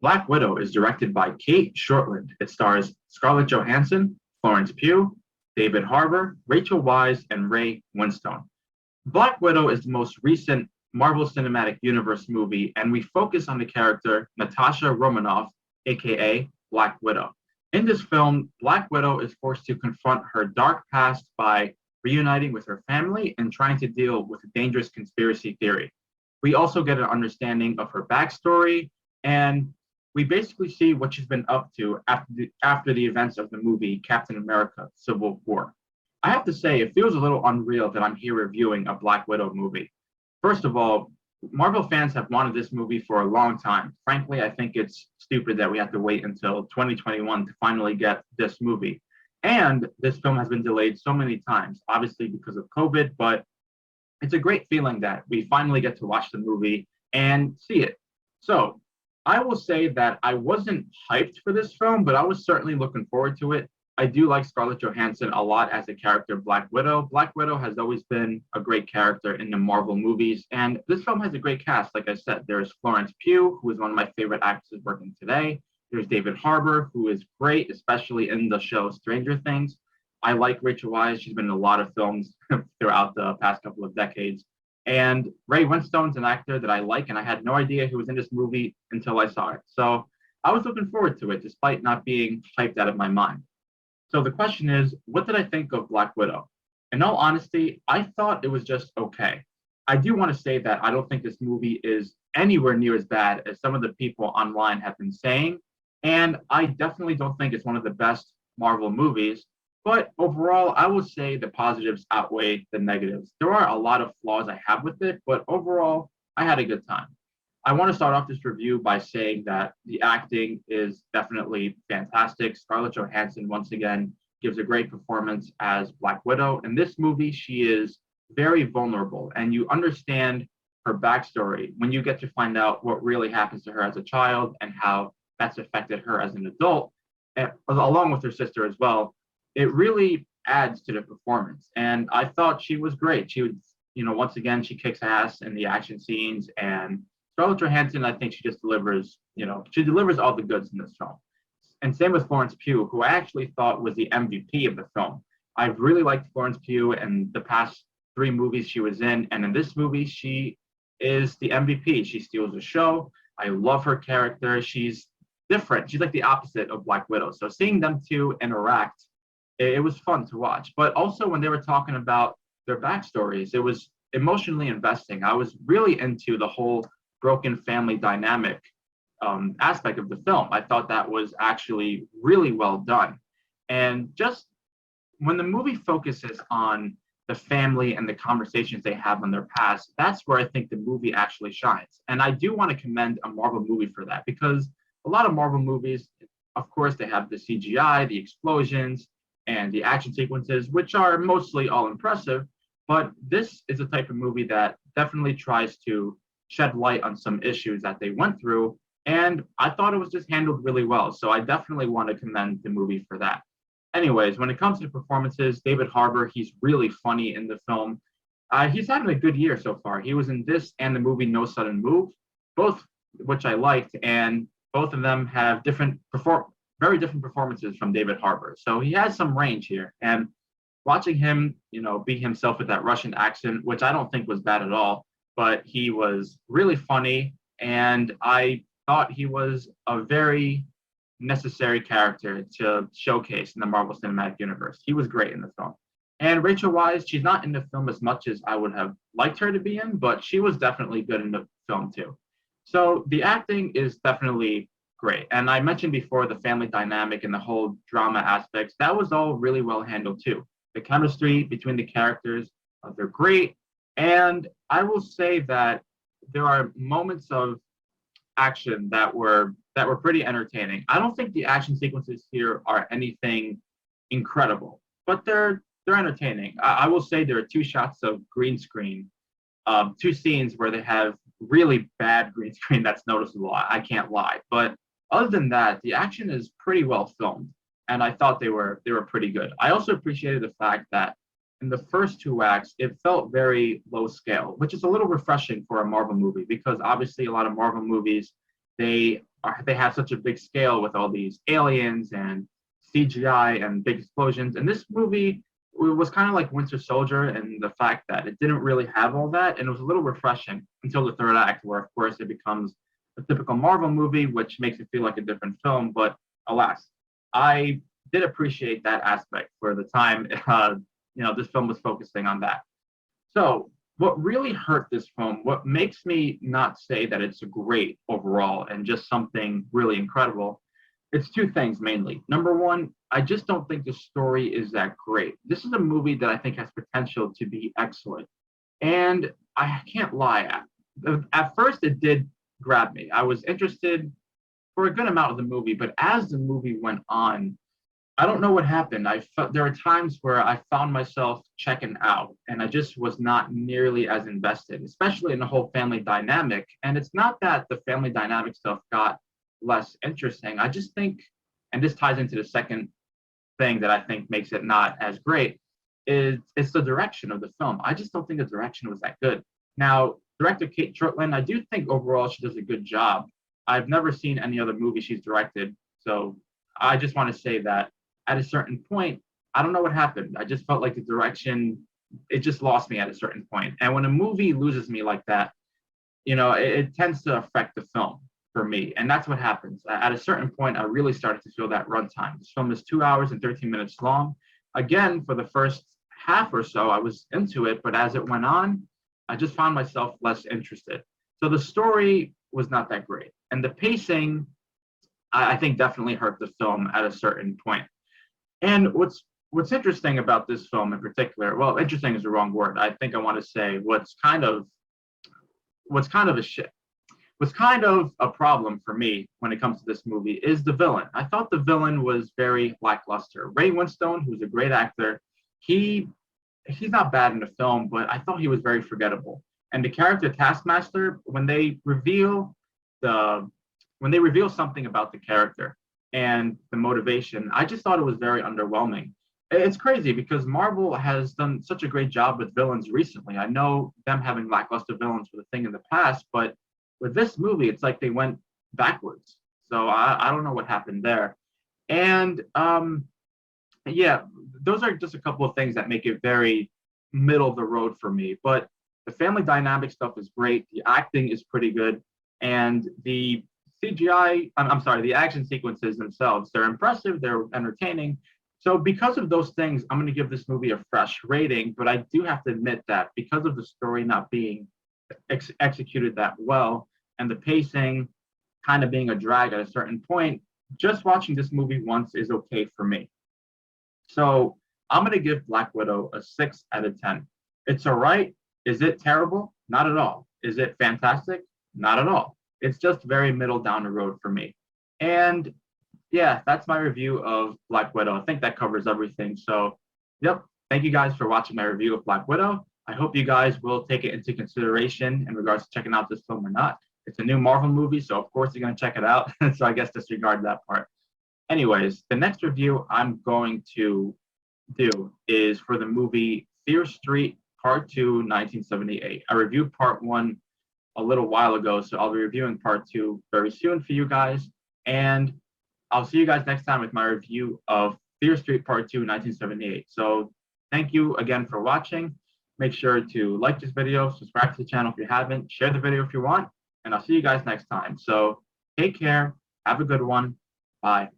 Black Widow is directed by Kate Shortland. It stars Scarlett Johansson, Florence Pugh, David Harbour, Rachel Weisz, and Ray Winstone. Black Widow is the most recent Marvel Cinematic Universe movie, and we focus on the character Natasha Romanoff, aka Black Widow. In this film, Black Widow is forced to confront her dark past by reuniting with her family and trying to deal with a dangerous conspiracy theory. We also get an understanding of her backstory, and we basically see what she's been up to after the events of the movie Captain America Civil War. I have to say, it feels a little unreal that I'm here reviewing a Black Widow movie. First of all, Marvel fans have wanted this movie for a long time. Frankly, I think it's stupid that we have to wait until 2021 to finally get this movie. And this film has been delayed so many times, obviously because of COVID, but it's a great feeling that we finally get to watch the movie and see it. So I will say that I wasn't hyped for this film, but I was certainly looking forward to it. I do like Scarlett Johansson a lot as a character Black Widow. Black Widow has always been a great character in the Marvel movies, and this film has a great cast. Like I said, there's Florence Pugh, who is one of my favorite actresses working today. There's David Harbour, who is great, especially in the show Stranger Things. I like Rachel Weisz. She's been in a lot of films throughout the past couple of decades. And Ray Winstone's an actor that I like, and I had no idea he was in this movie until I saw it. So I was looking forward to it, despite not being hyped out of my mind. So the question is, what did I think of Black Widow? In all honesty, I thought it was just okay. I do want to say that I don't think this movie is anywhere near as bad as some of the people online have been saying. And I definitely don't think it's one of the best Marvel movies. But overall, I would say the positives outweigh the negatives. There are a lot of flaws I have with it, but overall, I had a good time. I want to start off this review by saying that the acting is definitely fantastic. Scarlett Johansson, once again, gives a great performance as Black Widow. In this movie, she is very vulnerable, and you understand her backstory when you get to find out what really happens to her as a child and how that's affected her as an adult, along with her sister as well. It really adds to the performance. And I thought she was great. She was, once again, she kicks ass in the action scenes, and Scarlett Johansson, I think she just delivers, she delivers all the goods in this film. And same with Florence Pugh, who I actually thought was the MVP of the film. I really liked Florence Pugh in the past three movies she was in. And in this movie, she is the MVP. She steals the show. I love her character. She's different. She's like the opposite of Black Widow. So seeing them two interact, it was fun to watch. But also when they were talking about their backstories, it was emotionally investing. I was really into the whole broken family dynamic aspect of the film. I thought that was actually really well done. And just when the movie focuses on the family and the conversations they have on their past, that's where I think the movie actually shines. And I do want to commend a Marvel movie for that, because a lot of Marvel movies, of course, they have the CGI, the explosions, and the action sequences, which are mostly all impressive. But this is a type of movie that definitely tries to shed light on some issues that they went through. And I thought it was just handled really well. So I definitely want to commend the movie for that. Anyways, when it comes to performances, David Harbour, he's really funny in the film. He's having a good year so far. He was in this and the movie No Sudden Move, both which I liked, and both of them have very different performances from David Harbour. So he has some range here. And watching him, be himself with that Russian accent, which I don't think was bad at all, but he was really funny, and I thought he was a very necessary character to showcase in the Marvel Cinematic Universe. He was great in the film. And Rachel Weisz, she's not in the film as much as I would have liked her to be in, but she was definitely good in the film too. So the acting is definitely great. And I mentioned before the family dynamic and the whole drama aspects, that was all really well handled too. The chemistry between the characters, they're great. And I will say that there are moments of action that were pretty entertaining. I don't think the action sequences here are anything incredible, but they're entertaining. I will say there are two shots of green screen, two scenes where they have really bad green screen that's noticeable. I can't lie, but other than that, the action is pretty well filmed, and I thought they were pretty good. I also appreciated the fact that in the first two acts, it felt very low scale, which is a little refreshing for a Marvel movie, because obviously a lot of Marvel movies, they they have such a big scale with all these aliens and CGI and big explosions. And this movie was kind of like Winter Soldier in the fact that it didn't really have all that, and it was a little refreshing until the third act, where of course it becomes a typical Marvel movie, which makes it feel like a different film. But alas, I did appreciate that aspect for the time. This film was focusing on that. So, what really hurt this film, what makes me not say that it's great overall and just something really incredible, it's two things mainly. Number one, I just don't think the story is that great. This is a movie that I think has potential to be excellent. And I can't lie, at first it did grab me. I was interested for a good amount of the movie, but as the movie went on, I don't know what happened. There are times where I found myself checking out, and I just was not nearly as invested, especially in the whole family dynamic. And it's not that the family dynamic stuff got less interesting. I just think, and this ties into the second thing that I think makes it not as great, is it's the direction of the film. I just don't think the direction was that good. Now, director Kate Shortland, I do think overall she does a good job. I've never seen any other movie she's directed, so I just want to say that at a certain point, I don't know what happened. I just felt like the direction, it just lost me at a certain point. And when a movie loses me like that, it tends to affect the film for me. And that's what happens. At a certain point, I really started to feel that runtime. This film is 2 hours and 13 minutes long. Again, for the first half or so, I was into it, but as it went on, I just found myself less interested. So the story was not that great. And the pacing, I think, definitely hurt the film at a certain point. And what's interesting about this film in particular, well, interesting is the wrong word. I think I want to say what's kind of a problem for me when it comes to this movie is the villain. I thought the villain was very lackluster. Ray Winstone, who's a great actor, he's not bad in the film, but I thought he was very forgettable. And the character Taskmaster, when they reveal something about the character and the motivation, I just thought it was very underwhelming. It's crazy because Marvel has done such a great job with villains recently. I know them having lackluster villains was a thing in the past, but with this movie, it's like they went backwards. So I don't know what happened there. And yeah, those are just a couple of things that make it very middle of the road for me. But the family dynamic stuff is great. The acting is pretty good. And the the action sequences themselves, they're impressive, they're entertaining. So because of those things, I'm going to give this movie a fresh rating, but I do have to admit that because of the story not being executed that well and the pacing kind of being a drag at a certain point, just watching this movie once is okay for me. So I'm going to give Black Widow a 6 out of 10. It's all right. Is it terrible? Not at all. Is it fantastic? Not at all. It's just very middle down the road for me. And yeah, that's my review of Black Widow. I think that covers everything. So, yep. Thank you guys for watching my review of Black Widow. I hope you guys will take it into consideration in regards to checking out this film or not. It's a new Marvel movie, so of course you're going to check it out. So I guess disregard that part. Anyways, the next review I'm going to do is for the movie Fear Street Part 2, 1978. I reviewed Part 1 a little while ago, so I'll be reviewing Part 2 very soon for you guys. And I'll see you guys next time with my review of Fear Street Part 2, 1978. So thank you again for watching. Make sure to like this video, subscribe to the channel if you haven't, share the video if you want, and I'll see you guys next time. So take care, have a good one, bye.